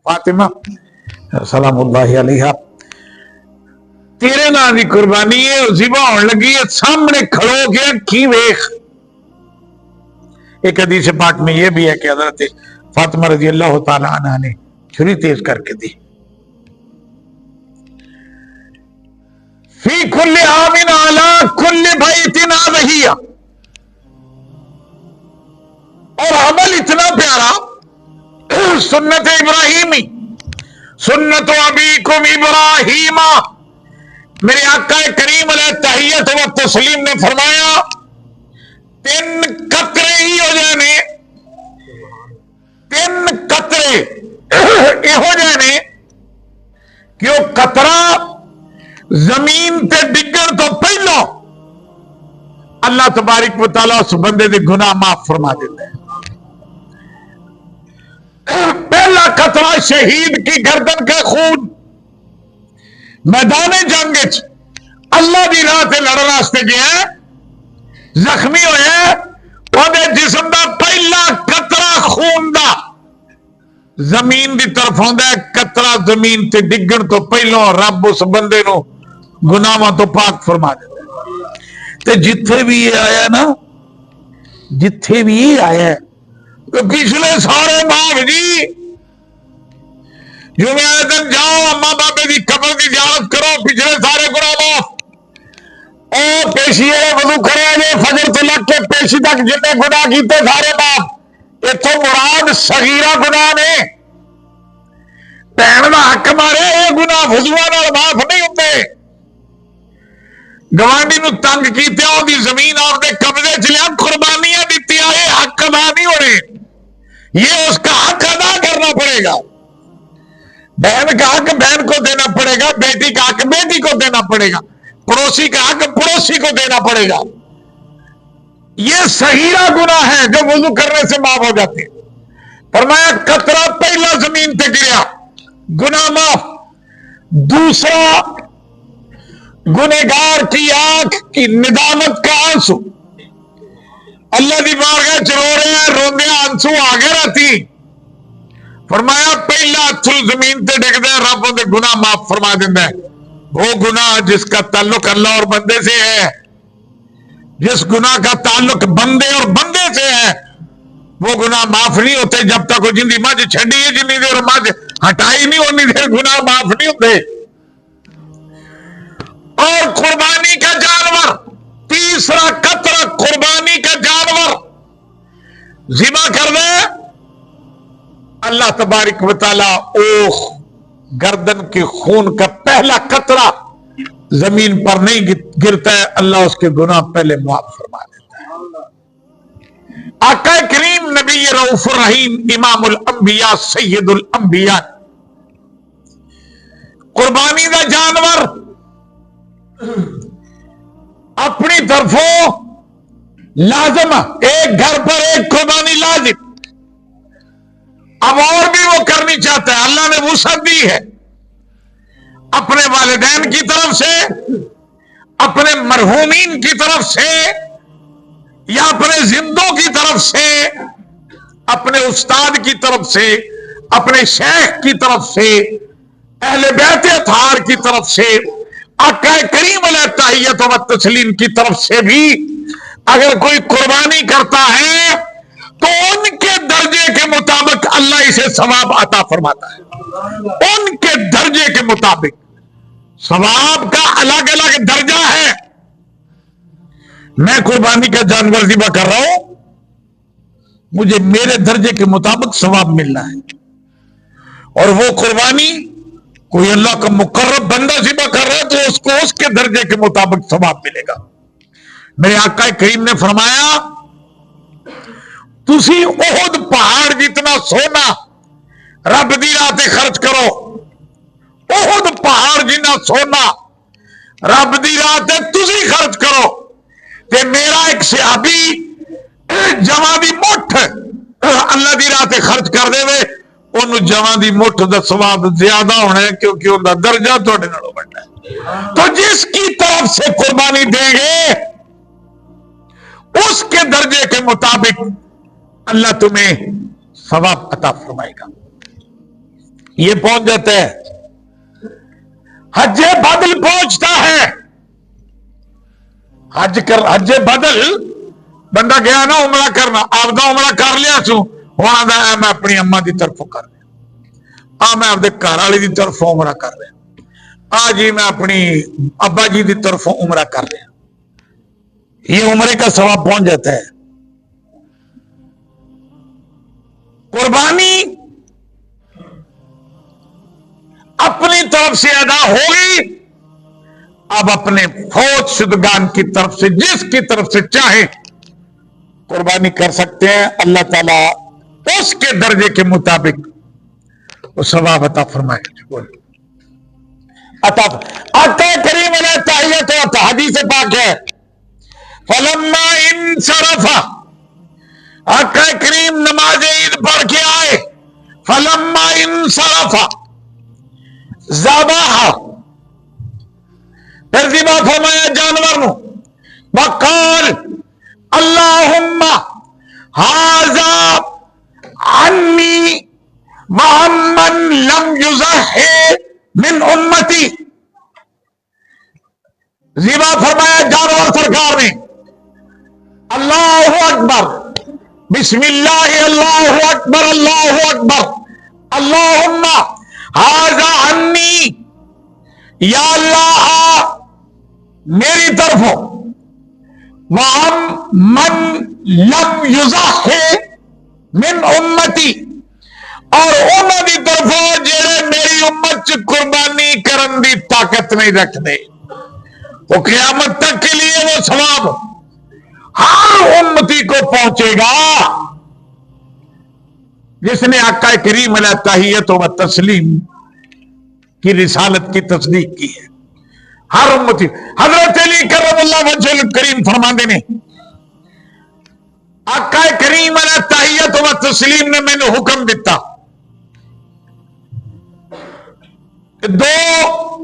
فاطمہ سلام اللہ علیہ تیرے نام کی قربانی ہے ذبح ہونے لگی ہے سامنے کھڑو کے کی ویخ. ایک حدیث پاک میں یہ بھی ہے کہ حضرت فاطمہ رضی اللہ تعالی عنہ نے چھری تیز کر کے دی. فی کل آمن علی کل بیت آذیہ اور عمل اتنا پیارا سنت ابراہیمی سنت ابیکم ابراہیم. میرے آقا کریم علیہ تحیت و تسلیم نے فرمایا 3 قطرے ہی ہو جانے 3 قطرے یہ ہو جانے کہ وہ قطرہ زمین تے ڈگن تو پہلو اللہ تبارک و تعالیٰ اس بندے دے گناہ معاف فرما دیتا ہے. پہلا قطرہ شہید کی گردن کا خون میدان جنگ اللہ دی راہ تے لڑن واسطے گیا زخمی ہویا وہ جسم دا پہلا قطرہ خون دا زمین دی طرف ہوندا ہے. قطرہ زمین تے ڈگن تو پہلو رب اس بندے نو گناہاں تو پاک فرما دیتا ہے. تے جتھے بھی یہ آیا نا جتھے بھی یہ آیا پچھلے سارے معاف جی جمعہ دن جاؤ اما بابے دی قبر دی زیارت کرو پچھلے سارے گناہ معاف. او پیشی وضو کرے جے فجر تو لگ کے پیشی تک جتنے گناہ کیتے سارے معاف. اتوں مراد صغیرہ گناہ نے بہن دا حق مارے یہ گناہ فضواں نال معاف نہیں ہوتے. گوانڈی نو تنگ کیتے او دی زمین آپ دے قبضے چ لیا قربانیاں دیتی آئے حق ادا نہیں ہونے یہ اس کا حق ادا کرنا پڑے گا. بہن کا حق بہن کو دینا پڑے گا بیٹی کا حق بیٹی کو دینا پڑے گا پڑوسی کا حق پڑوسی کو دینا پڑے گا. یہ صغیرہ گناہ ہے جو وضو کرنے سے معاف ہو جاتے ہیں. فرمایا قطرہ پہلا زمین پہ گریا گناہ معاف. دوسرا گنہگار کی آنکھ کی ندامت کا آنسو اللہ دی بارگاہ چ رو رہے ہیں روندے آنسو آگے رہتی. فرمایا پہلا اتھرو زمین تے ڈگدا ہے رب دے گناہ معاف فرما دیندا ہے. وہ گناہ جس کا تعلق اللہ اور بندے سے ہے جس گناہ کا تعلق بندے اور بندے سے ہے وہ گناہ معاف نہیں ہوتے جب تک وہ جن مجھ چھڈی ہے جنی دیر مجھ ہٹائی نہیں ہونی دیر گناہ معاف نہیں ہوتے. اور قربانی کا جانور تیسرا قطرہ قربانی کا جانور ذبح کر دے اللہ تبارک و تعالی اوخ گردن کے خون کا پہلا قطرہ زمین پر نہیں گرتا ہے اللہ اس کے گناہ پہلے معاف فرما دیتا ہے. آقا کریم نبی رؤوف الرحیم امام الانبیاء سید الانبیاء قربانی دا جانور اپنی طرفوں لازم ایک گھر پر ایک قربانی لازم. اب اور بھی وہ کرنی چاہتا ہے اللہ نے وسعت دی ہے اپنے والدین کی طرف سے اپنے مرحومین کی طرف سے یا اپنے زندوں کی طرف سے اپنے استاد کی طرف سے اپنے شیخ کی طرف سے اہل بیت اطہار کی طرف سے آقا کریم علیہ تحیت و تسلیم کی طرف سے بھی اگر کوئی قربانی کرتا ہے تو ان کے درجے کے مطابق اللہ اسے ثواب عطا فرماتا ہے. ان کے درجے کے مطابق ثواب کا الگ الگ درجہ ہے. میں قربانی کا جانور ذبح کر رہا ہوں مجھے میرے درجے کے مطابق ثواب ملنا ہے اور وہ قربانی کوئی اللہ کا مقرب بندہ ذبح کر رہا ہے تو اس کو اس کے درجے کے مطابق ثواب ملے گا. میرے آقا کریم نے فرمایا تسی احد پہاڑ جتنا سونا رب دی راہ تے خرچ کرو احد پہاڑ جتنا سونا رب دی راہ تے تسی خرچ کرو تے میرا ایک صحابی جمع دی مٹھ اللہ دی راہ تے خرچ کر دے وے انہوں جمع دی مٹھ دا ثواب زیادہ ہونا ہے کیونکہ ان دا درجہ تھوڑے نالوں بڑھنا ہے. تو جس کی طرف سے قربانی دیں گے اس کے درجے کے مطابق اللہ تمہیں ثواب عطا فرمائے گا. یہ پہنچ جاتا ہے. حج بدل پہنچتا ہے. حج بدل بندہ گیا نا عمرہ کرنا, آپ دا عمرہ کر لیا سو, وہاں دا میں اپنی اما دی طرفوں کر رہا, میں آپ دے گھر والی دی طرفوں عمرہ کر رہا, جی میں اپنی ابا جی دی طرفوں عمرہ کر رہا. یہ عمرے کا ثواب پہنچ جاتا ہے. قربانی اپنی طرف سے ادا ہوگی, اب اپنے فوت شدگان کی طرف سے جس کی طرف سے چاہے قربانی کر سکتے ہیں. اللہ تعالیٰ اس کے درجے کے مطابق وہ ثواب عطا فرمائے. آقا کریم علیہ تحیت و حدیث پاک ہے, فلما انصرف, آقا کریم نماز عید پڑھ کے آئے, فلما انصرف ذبح, پھر ذبح فرمایا جانور نو, وقال اللہم ھذا عنی وعمن لم یضحی من امتی. ذبح فرمایا جانور سرکار نے, اللہ اکبر, بسم اللہ, اللہ اکبر, اللہ اکبر, اللہم ھذا عنی, یا اللہ میری طرف ہو, وَمَن لَمْ يُضَحِّ مِنْ اُمَّتِي, اور انہوں دی طرف ہو جڑے میری امت چ قربانی کرن دی طاقت نہیں رکھتے. وہ قیامت تک کے لیے وہ ثواب ہر امتی کو پہنچے گا جس نے آقا کریم علیہ تحیت و تسلیم کی رسالت کی تصدیق کی ہے. ہر امتی. حضرت علی کرم اللہ وجہ الکریم فرماندے نے, آقا کریم علیہ تحیت و تسلیم نے میں نے حکم دیتا کہ 2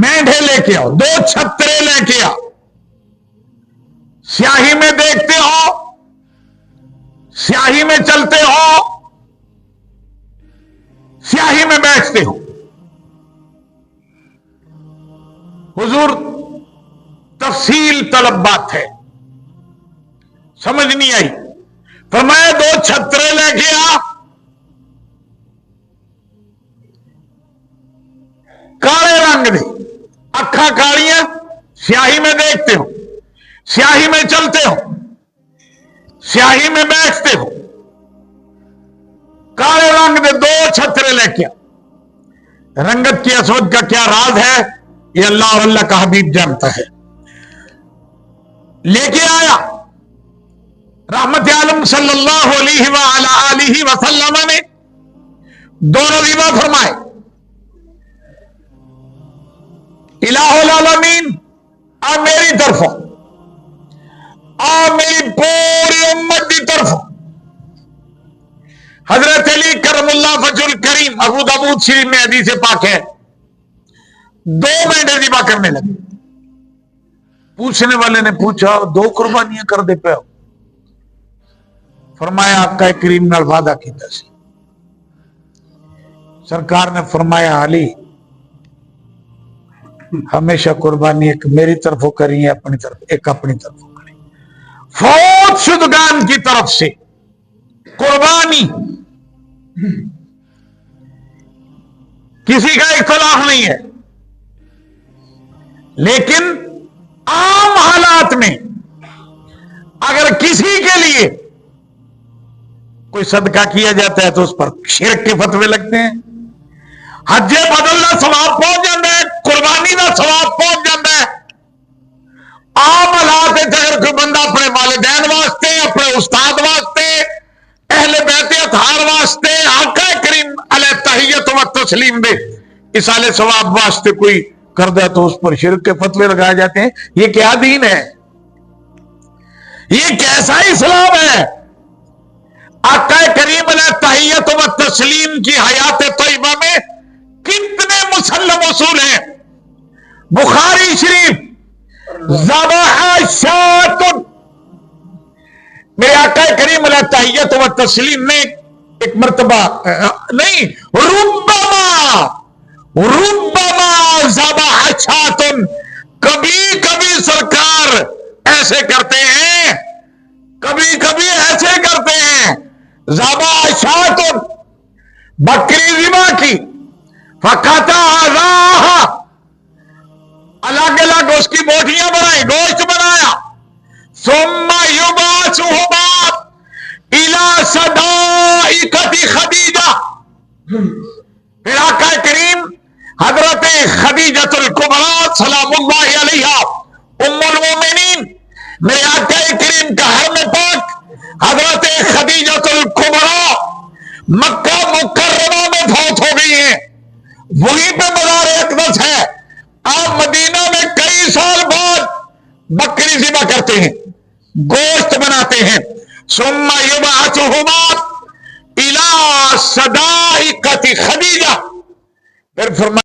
مینڈھے لے کے آؤ, 2 چھترے لے کے آؤ, سیاہی میں دیکھتے ہو, سیاہی میں چلتے ہو, سیاہی میں بیٹھتے ہو. حضور تفصیل طلب بات ہے, سمجھ نہیں آئی. فرمایا 2 چھترے لے کے آ, کالے رنگ دے, اکھاں کالیاں, سیاہی میں دیکھتے ہو, سیاہی میں چلتے ہو, سیاہی میں بیٹھتے ہو, کالے رنگ دے 2 چھترے لے کے آ. رنگت کی اسود کا کیا راز ہے یہ اللہ اور اللہ کا حبیب جانتا ہے. لے کے آیا. رحمت عالم صلی اللہ علیہ وآلہ وسلم نے 2 ذبح فرمائے. الہ العالمین, آ میری طرف, آ میری پوری امت کی طرف. حضرت علی کرم اللہ وجہ الکریم, ابو داؤد شریف میں حدیث پاک ہے, 2 مینڈے ذبح کرنے لگے. پوچھنے والے نے پوچھا 2 قربانیاں کر دے پہ ہو؟ فرمایا آقا کریم نال وعدہ کیتا سی. سرکار نے فرمایا علی ہمیشہ قربانی ایک میری طرف کری ہے, اپنی طرف ایک اپنی طرف کری. فوت شدگان کی طرف سے قربانی کسی کا اختلاف نہیں ہے, لیکن عام حالات میں اگر کسی کے لیے کوئی صدقہ کیا جاتا ہے تو اس پر شرک کے فتوے لگتے ہیں. حج بدل کا ثواب پہنچ جاتا ہے, قربانی کا ثواب پہنچ جاتا ہے. عام حالات اگر کوئی بندہ اپنے والدین واسطے, اپنے استاد واسطے, اہل بیت اطہار واسطے, آقا کریم علیہ تحیت و تسلیم دے اصال ثواب واسطے کوئی کر دے تو اس پر شرک کے فتوے لگائے جاتے ہیں. یہ کیا دین ہے؟ یہ کیسا اسلام ہے؟ آقا کریم علیہ تحیت و تسلیم کی حیات طیبہ میں کتنے مسلم اصول ہیں. بخاری شریف, ذبح شاۃ, میرے آقا کریم علیہ تحیت و تسلیم نے ایک مرتبہ نہیں، ربما ذبح شاتن، کبھی کبھی سرکار ایسے کرتے ہیں، کبھی کبھی ایسے کرتے ہیں، ذبح شاتن، بکری ذبح کی، فقطعها، الگ الگ اس کی بوٹیاں بنائی، گوشت بنایا، ثم یبعثهما الى صدائقۃ خدیجہ، پھر آقا کریم حضرت خدیجۃ الکبریٰ سلام اللہ علیہا ام المومنین، میرے آقا کریم کا حرم پاک حضرت خدیجۃ الکبریٰ مکہ مکرمہ میں فوت ہو گئی ہیں، وہیں پہ مزار اقدس ہے، آپ مدینہ میں کئی سال بعد بکری ذبح کرتے ہیں، گوشت بناتے ہیں، ثم یبعثهما الى صدائقۃ خدیجہ، پھر فرمایا